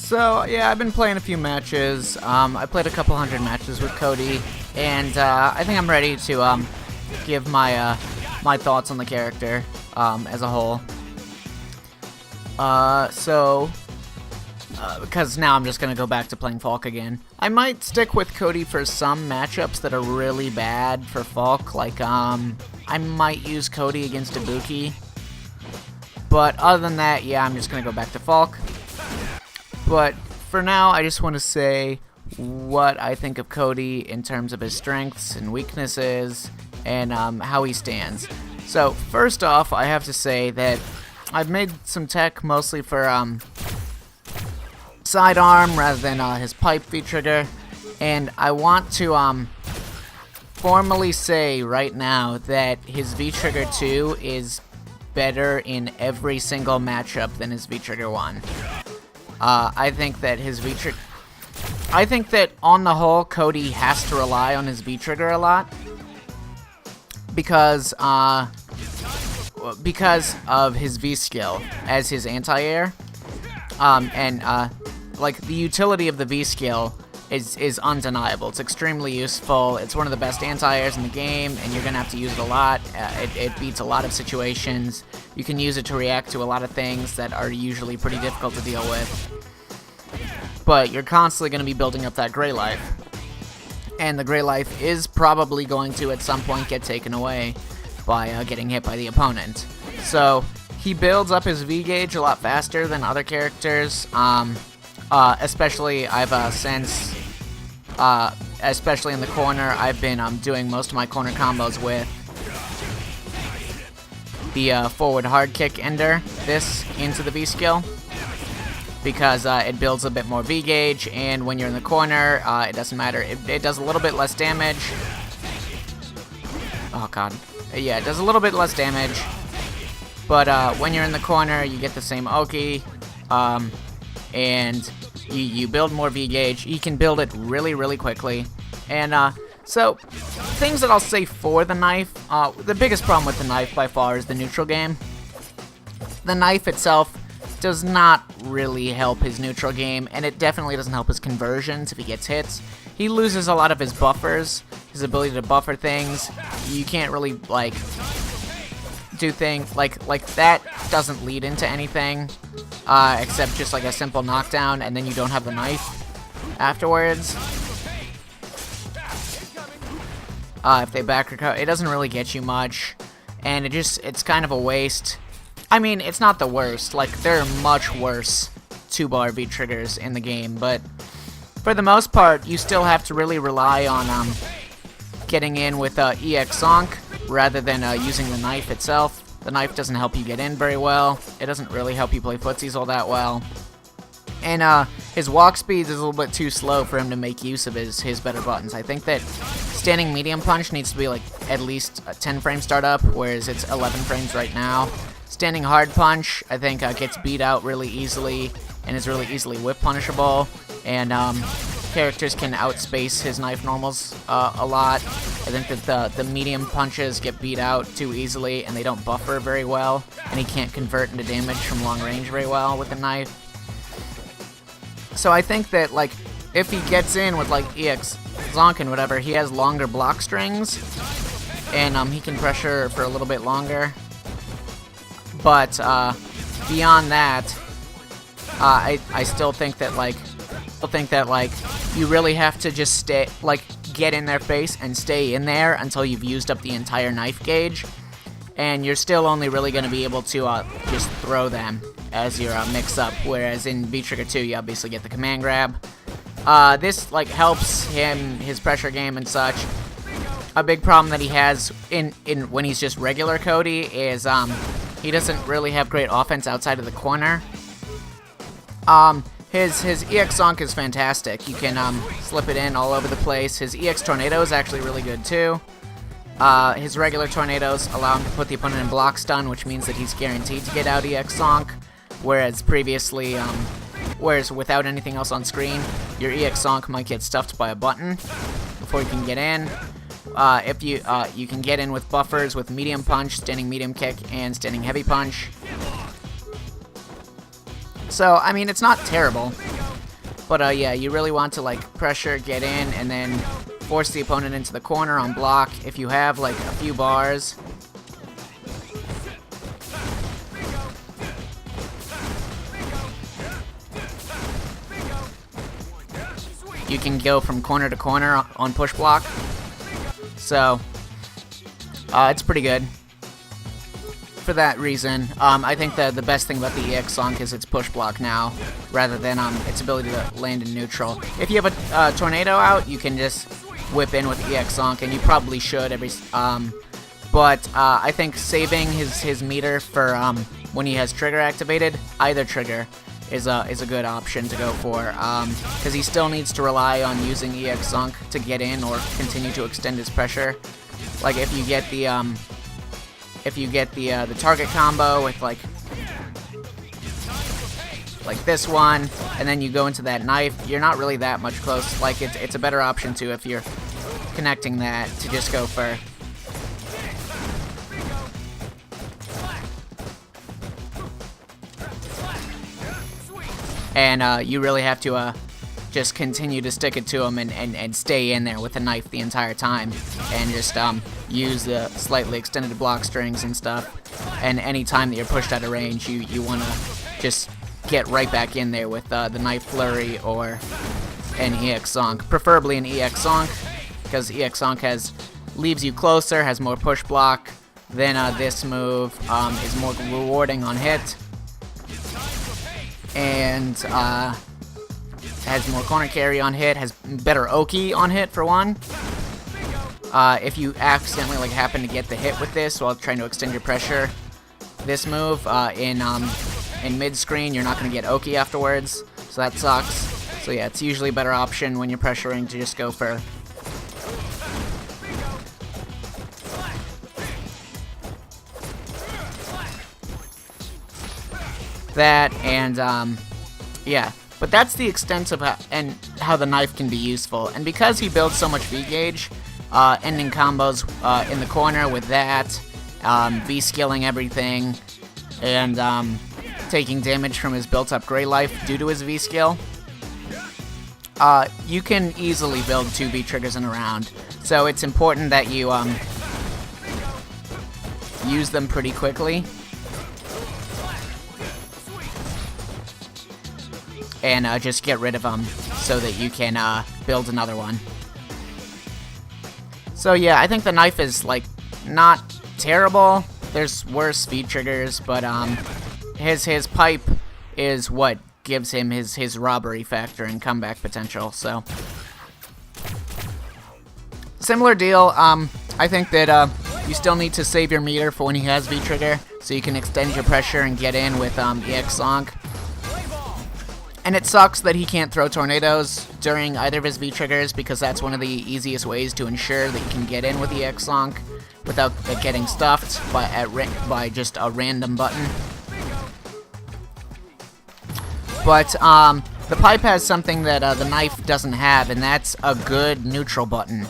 So, yeah, I've been playing a few matches. I played a couple hundred matches with Cody, and I think I'm ready to give my my thoughts on the character as a whole. Because now I'm just going to go back to playing Falke again. I might stick with Cody for some matchups that are really bad for Falke, like, I might use Cody against Ibuki. But other than that, yeah, I'm just going to go back to Falke. But for now, I just want to say what I think of Cody in terms of his strengths and weaknesses and how he stands. So, first off, I have to say that I've made some tech mostly for sidearm rather than his pipe V-trigger, and I want to formally say right now that his V-trigger 2 is better in every single matchup than his V-trigger 1. I think that his V-trigger... I think that on the whole, Cody has to rely on his V-trigger a lot because of his V-skill as his anti-air, like, the utility of the V-skill is undeniable. It's extremely useful. It's one of the best anti-airs in the game, and you're going to have to use it a lot. It beats a lot of situations. You can use it to react to a lot of things that are usually pretty difficult to deal with. But you're constantly going to be building up that gray life. And the gray life is probably going to, at some point, get taken away by getting hit by the opponent. So, he builds up his V-gauge a lot faster than other characters. Especially especially in the corner, I've been doing most of my corner combos with the forward hard kick ender, this into the V skill, because it builds a bit more V gauge, and when you're in the corner, it doesn't matter. It does a little bit less damage. Oh god, yeah, it does a little bit less damage, but when you're in the corner, you get the same Oki. And you build more V-gauge. You can build it really, really quickly. And, so, things that I'll say for the knife. The biggest problem with the knife, by far, is the neutral game. The knife itself does not really help his neutral game, and it definitely doesn't help his conversions if he gets hits. He loses a lot of his buffers, his ability to buffer things. You can't really, like, do things, like that doesn't lead into anything. Except just like a simple knockdown, and then you don't have the knife afterwards. If they back recover, it doesn't really get you much, and it's kind of a waste. I mean, it's not the worst. Like, there are much worse 2-bar V-triggers in the game, but for the most part, you still have to really rely on getting in with EX Zonk rather than using the knife itself. The knife doesn't help you get in very well. It doesn't really help you play footsies all that well. And his walk speed is a little bit too slow for him to make use of his better buttons. I think that standing medium punch needs to be like at least a 10 frame startup, whereas it's 11 frames right now. Standing hard punch, I think, gets beat out really easily and is really easily whip punishable. And characters can outspace his knife normals a lot. I think that the medium punches get beat out too easily, and they don't buffer very well, and he can't convert into damage from long range very well with the knife. So I think that, like, if he gets in with, like, EX Zonk and whatever, he has longer block strings, and he can pressure for a little bit longer. But beyond that, I still think that, like, you really have to just stay, like, get in their face and stay in there until you've used up the entire knife gauge, and you're still only really going to be able to just throw them as your mix-up, whereas in V-Trigger 2 you obviously get the command grab. This, like, helps him, his pressure game and such. A big problem that he has in when he's just regular Cody is he doesn't really have great offense outside of the corner. His EX Zonk is fantastic. You can slip it in all over the place. His EX Tornado is actually really good too. His regular Tornadoes allow him to put the opponent in block stun, which means that he's guaranteed to get out EX Zonk, whereas previously, without anything else on screen, your EX Zonk might get stuffed by a button before you can get in. If you can get in with buffers with medium punch, standing medium kick, and standing heavy punch. So, I mean, it's not terrible. But yeah, you really want to like pressure, get in, and then force the opponent into the corner on block. If you have like a few bars, you can go from corner to corner on push block. So it's pretty good. For that reason, I think that the best thing about the EX Zonk is its push block now, rather than its ability to land in neutral. If you have a tornado out, you can just whip in with EX Zonk, and you probably should but I think saving his meter for when he has trigger activated, either trigger is a good option to go for, because he still needs to rely on using EX Zonk to get in or continue to extend his pressure. Like if you get the the target combo with like this one, and then you go into that knife, you're not really that much close. Like it's a better option too if you're connecting that to just go for. And you really have to just continue to stick it to him and stay in there with the knife the entire time, and just use the slightly extended block strings and stuff. And any time that you're pushed out of range, you want to just get right back in there with the knife flurry or an EX Zonk, preferably an EX Zonk, because EX Zonk leaves you closer, has more push block. Then this move is more rewarding on hit, and has more corner carry on hit, has better Oki on hit for one. If you accidentally like happen to get the hit with this while trying to extend your pressure, this move in mid screen, you're not going to get Oki afterwards, so that sucks. So yeah, it's usually a better option when you're pressuring to just go for that. And yeah, but that's the extent of how the knife can be useful. And because he builds so much V-gauge, ending combos in the corner with that, V-skilling everything, and taking damage from his built-up Gray Life due to his V-skill, you can easily build 2 V-triggers in a round. So it's important that you use them pretty quickly, and just get rid of them so that you can build another one. So yeah, I think the knife is like not terrible. There's worse V-triggers, but his pipe is what gives him his robbery factor and comeback potential. So similar deal. I think that you still need to save your meter for when he has V-trigger, so you can extend your pressure and get in with EX Zonk. And it sucks that he can't throw tornadoes during either of his V-triggers, because that's one of the easiest ways to ensure that you can get in with the EX Zonk without getting stuffed by just a random button. But the pipe has something that the knife doesn't have, and that's a good neutral button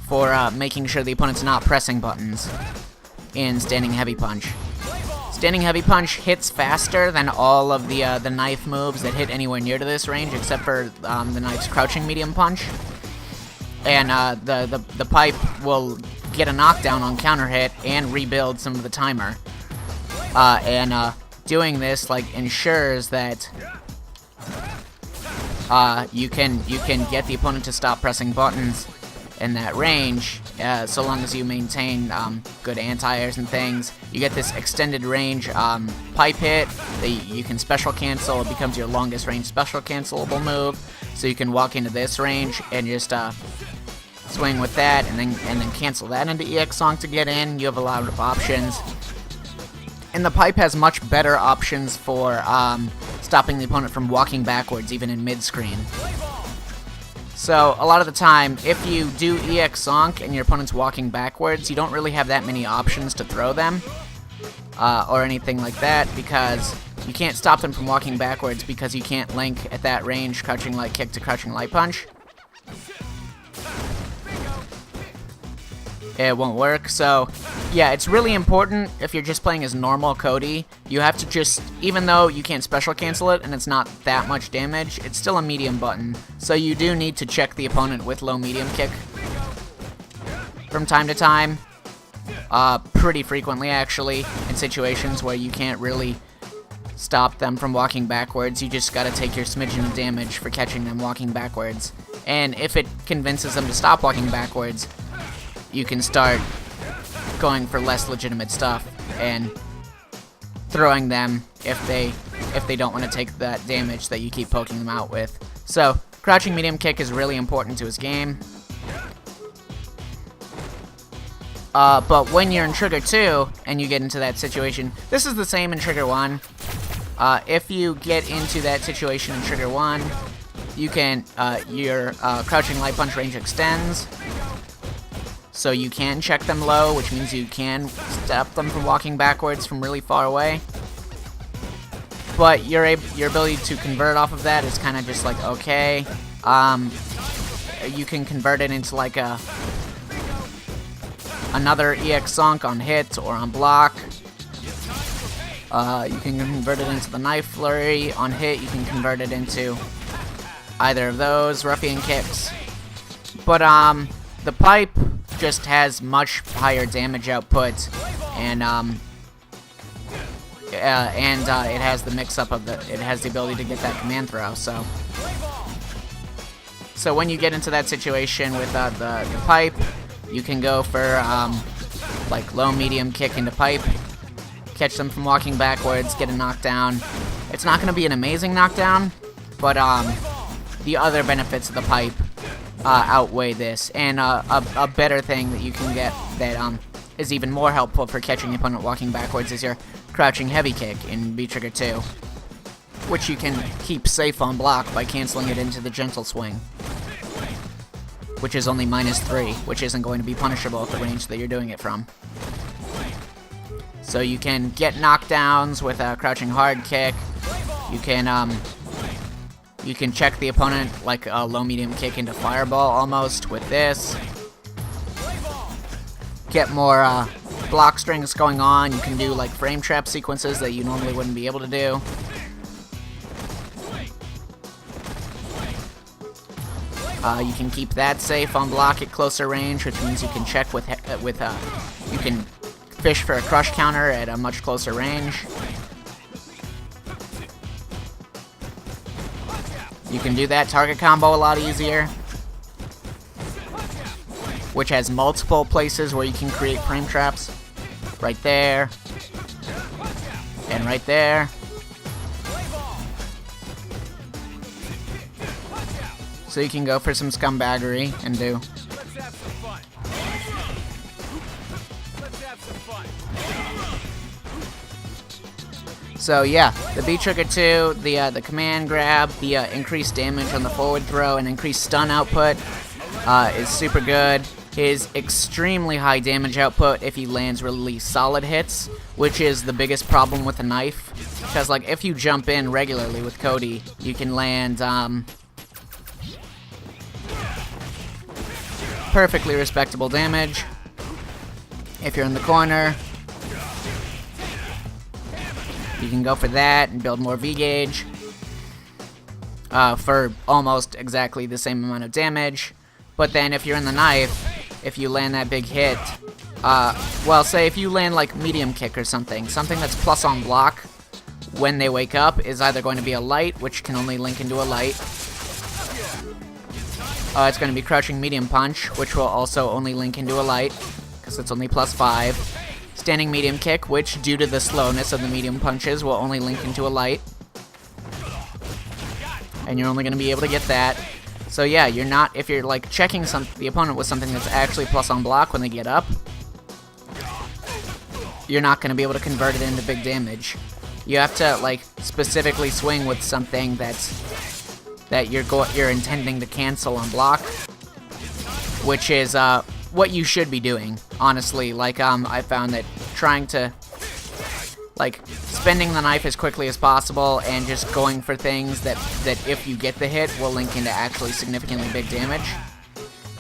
for making sure the opponent's not pressing buttons in Standing Heavy Punch. Standing Heavy Punch hits faster than all of the knife moves that hit anywhere near to this range, except for the knife's Crouching Medium Punch. And the pipe will get a knockdown on counter hit and rebuild some of the timer. And doing this like ensures that you can get the opponent to stop pressing buttons in that range, so long as you maintain good anti-airs and things. You get this extended range pipe hit that you can special cancel. It becomes your longest range special cancelable move, so you can walk into this range and just swing with that, and then cancel that into EX Zonk to get in. You have a lot of options, and the pipe has much better options for stopping the opponent from walking backwards even in mid-screen. So a lot of the time, if you do EX Zonk and your opponent's walking backwards, you don't really have that many options to throw them or anything like that, because you can't stop them from walking backwards because you can't link at that range Crouching Light Kick to Crouching Light Punch. it won't work. So yeah, it's really important if you're just playing as normal Cody, you have to just, even though you can't special cancel it and it's not that much damage, it's still a medium button. So you do need to check the opponent with low medium kick from time to time. Pretty frequently actually, in situations where you can't really stop them from walking backwards. You just gotta take your smidgen of damage for catching them walking backwards. And if it convinces them to stop walking backwards, you can start going for less legitimate stuff and throwing them if they don't want to take that damage that you keep poking them out with. So crouching medium kick is really important to his game. But when you're in Trigger 2 and you get into that situation, this is the same in Trigger 1. If you get into that situation in Trigger 1, you can, your crouching light punch range extends, so you can check them low, which means you can stop them from walking backwards from really far away. But your ability to convert off of that is kind of just like, okay. You can convert it into like another EX Sunk on hit or on block. You can convert it into the Knife Flurry. On hit, you can convert it into either of those Ruffian Kicks. But the Pipe just has much higher damage output, and it has the mix-up of it has the ability to get that command throw. So when you get into that situation with the Pipe, you can go for like low medium kick into Pipe, catch them from walking backwards, get a knockdown. It's not going to be an amazing knockdown, but the other benefits of the Pipe outweigh this. And a better thing that you can get that is even more helpful for catching the opponent walking backwards is your crouching heavy kick in V-Trigger 2, which you can keep safe on block by canceling it into the gentle swing, which is only -3, which isn't going to be punishable at the range that you're doing it from. So you can get knockdowns with a crouching hard kick. You can check the opponent like a low medium kick into fireball almost with this. Get more block strings going on. You can do like frame trap sequences that you normally wouldn't be able to do. You can keep that safe on block at closer range, which means you can check you can fish for a crush counter at a much closer range. You can do that target combo a lot easier, which has multiple places where you can create frame traps. Right there, and right there. So you can go for some scumbaggery and do. So yeah, the V-Trigger 2, the command grab, the increased damage on the forward throw, and increased stun output is super good. His extremely high damage output if he lands really solid hits, which is the biggest problem with the knife. Because like if you jump in regularly with Cody, you can land perfectly respectable damage. If you're in the corner, you can go for that and build more V-gauge for almost exactly the same amount of damage. But then if you're in the knife, if you land that big hit, well, say if you land like medium kick or something that's plus on block when they wake up is either going to be a light, which can only link into a light. It's going to be crouching medium punch, which will also only link into a light, because it's only +5. Standing medium kick, which due to the slowness of the medium punches will only link into a light. And you're only going to be able to get that. So yeah, you're not, if you're like checking the opponent with something that's actually plus on block when they get up, you're not going to be able to convert it into big damage. You have to like specifically swing with something that you're intending to cancel on block, which is what you should be doing, honestly. Like I found that trying to like spending the knife as quickly as possible and just going for things that if you get the hit will link into actually significantly big damage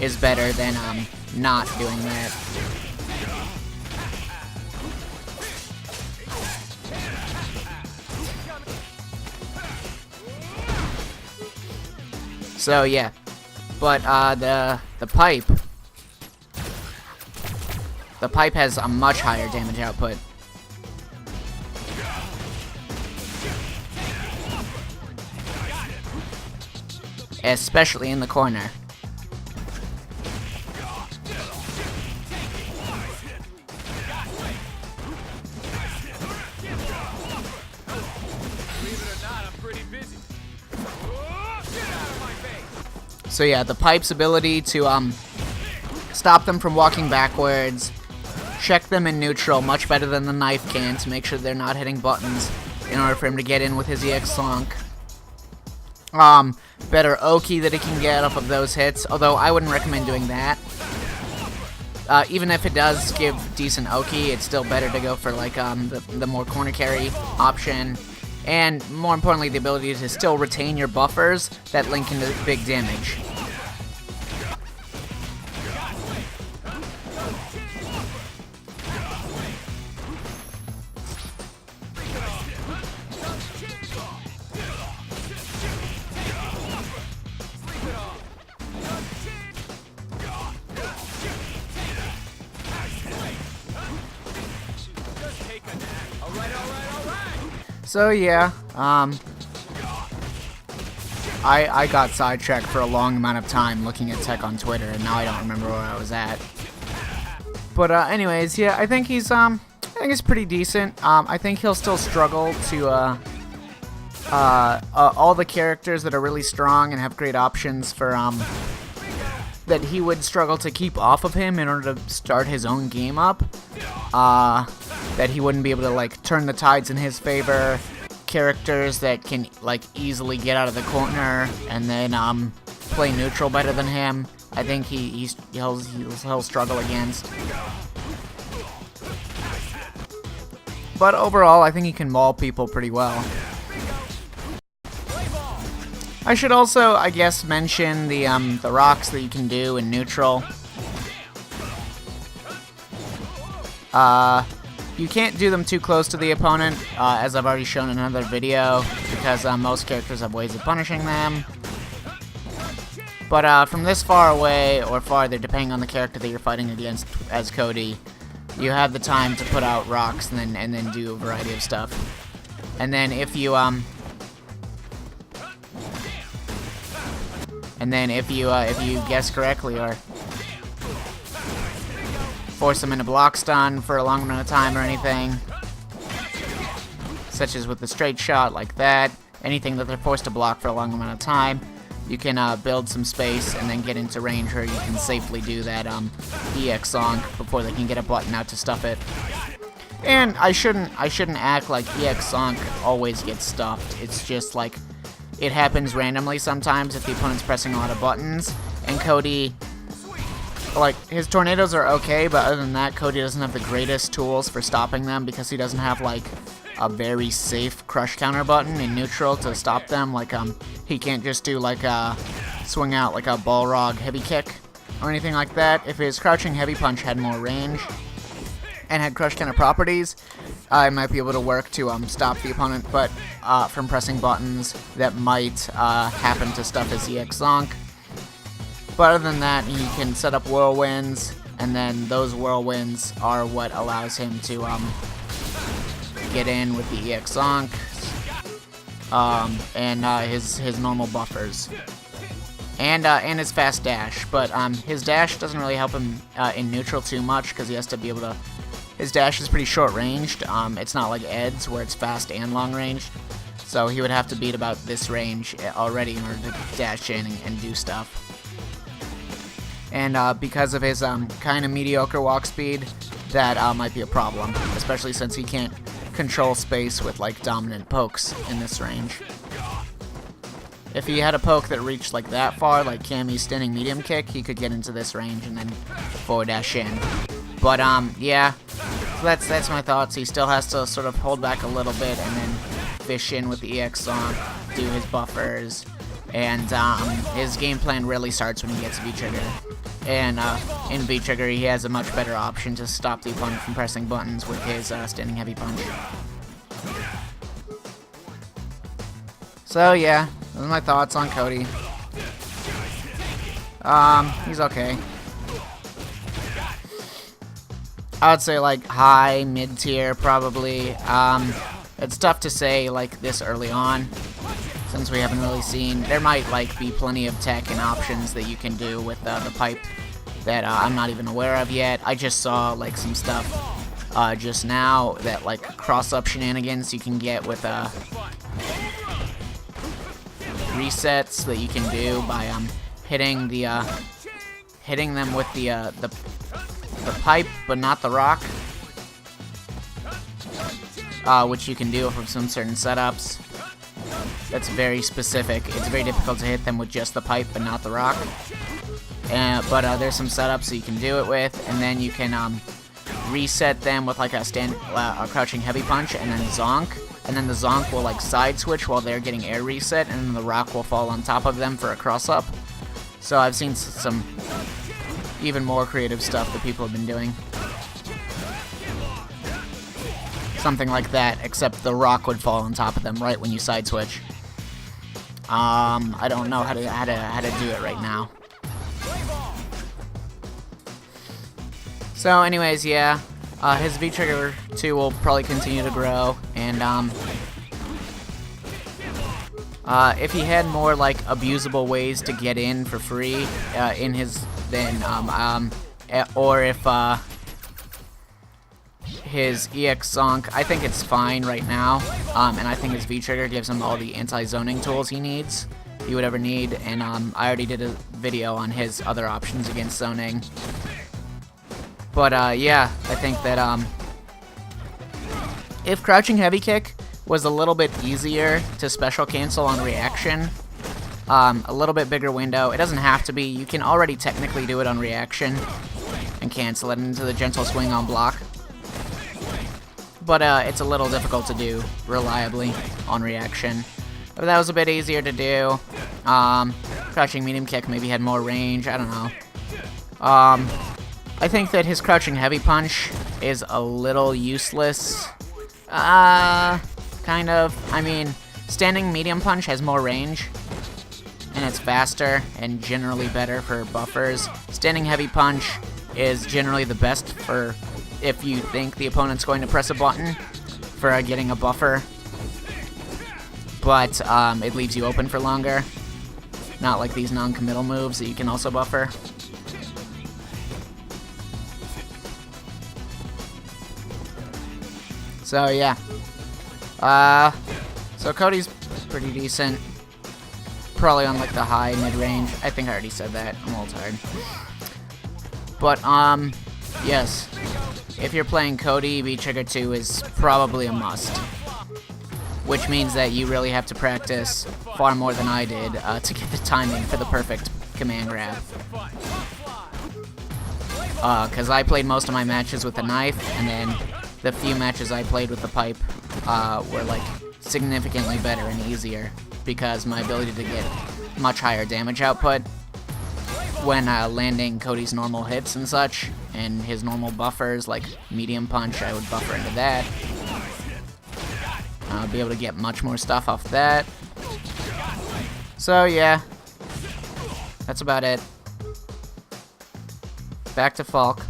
is better than not doing that. So yeah, but the pipe has a much higher damage output. Especially in the corner. So yeah, the pipe's ability to stop them from walking backwards, check them in neutral much better than the knife can to make sure they're not hitting buttons in order for him to get in with his EX Slunk. Better Oki that he can get off of those hits, although I wouldn't recommend doing that. Even if it does give decent Oki, it's still better to go for like the more corner carry option. And more importantly, the ability to still retain your buffers that link into big damage. So yeah, I got sidetracked for a long amount of time looking at tech on Twitter, and now I don't remember where I was at. But anyways, yeah, I think he's pretty decent. I think he'll still struggle to all the characters that are really strong and have great options for that he would struggle to keep off of him in order to start his own game up. That he wouldn't be able to like turn the tides in his favor. Characters that can like easily get out of the corner and then play neutral better than him. I think he'll struggle against. But overall, I think he can maul people pretty well. I should also, I guess, mention the rocks that you can do in neutral. You can't do them too close to the opponent, as I've already shown in another video, because most characters have ways of punishing them. But from this far away, or farther, depending on the character that you're fighting against as Cody, you have the time to put out rocks and then do a variety of stuff. And then if you guess correctly or force them in a block stun for a long amount of time or anything, such as with the straight shot like that, anything that they're forced to block for a long amount of time, you can build some space and then get into range where you can safely do that EX Song before they can get a button out to stuff it. And I shouldn't act like EX Song always gets stuffed. It's just like it happens randomly sometimes if the opponent's pressing a lot of buttons, and Cody, like, his tornadoes are okay, but other than that, Cody doesn't have the greatest tools for stopping them because he doesn't have, like, a very safe crush counter button in neutral to stop them. Like, he can't just do, like, swing out, like, a Balrog heavy kick or anything like that. If his crouching heavy punch had more range and had crush counter properties, I might be able to work to stop the opponent, but from pressing buttons that might happen to stuff his EX Zonk. But other than that, he can set up whirlwinds, and then those whirlwinds are what allows him to get in with the EX Zonk and his normal buffers. And his fast dash, but his dash doesn't really help him in neutral too much because he has to be able to. His dash is pretty short ranged. It's not like Ed's where it's fast and long ranged, so he would have to be at about this range already in order to dash in and do stuff. And because of his kind of mediocre walk speed, that might be a problem, especially since he can't control space with like dominant pokes in this range. If he had a poke that reached like that far, like Cammy's stunning medium kick, he could get into this range and then forward dash in. But yeah, so that's my thoughts. He still has to sort of hold back a little bit and then fish in with the EX Song, do his buffers, and his game plan really starts when he gets V-trigger. And in V-Trigger, he has a much better option to stop the opponent from pressing buttons with his standing heavy punch. So yeah, those are my thoughts on Cody. He's okay. I would say like high, mid-tier probably. It's tough to say like this early on, since we haven't really seen. There might like be plenty of tech and options that you can do with the pipe that I'm not even aware of yet. I just saw like some stuff just now that like cross-up shenanigans you can get with resets that you can do by hitting them with the pipe, but not the rock, which you can do from some certain setups. That's very specific. It's very difficult to hit them with just the pipe, but not the rock. But there's some setups that you can do it with, and then you can reset them with like a crouching heavy punch, and then zonk, and then the zonk will like side switch while they're getting air reset, and then the rock will fall on top of them for a cross up. So I've seen some even more creative stuff that people have been doing. Something like that, except the rock would fall on top of them right when you side switch. I don't know how to do it right now. So anyways, yeah, his V-Trigger 2 will probably continue to grow, and if he had more like abusable ways to get in for free in his, then or if his EX Zonk, I think it's fine right now, and I think his V-Trigger gives him all the anti-zoning tools he would ever need, and I already did a video on his other options against zoning. But yeah, I think that if crouching heavy kick was a little bit easier to special cancel on reaction, a little bit bigger window. It doesn't have to be. You can already technically do it on reaction and cancel it into the gentle swing on block. But it's a little difficult to do reliably on reaction. If that was a bit easier to do, crouching medium kick maybe had more range. I don't know. I think that his crouching heavy punch is a little useless. Kind of. I mean, standing medium punch has more range, and it's faster and generally better for buffers. Standing heavy punch is generally the best for if you think the opponent's going to press a button for getting a buffer, but it leaves you open for longer. Not like these non-committal moves that you can also buffer. So yeah. So Cody's pretty decent. Probably on like the high mid-range. I think I already said that. I'm a little tired. But yes. If you're playing Cody, V-Trigger 2 is probably a must. Which means that you really have to practice far more than I did to get the timing for the perfect command grab. Because I played most of my matches with the knife, and then the few matches I played with the pipe were like significantly better and easier because my ability to get much higher damage output when landing Cody's normal hits and such, and his normal buffers like medium punch, I would buffer into that. I'll be able to get much more stuff off that. So yeah, that's about it. Back to Falke.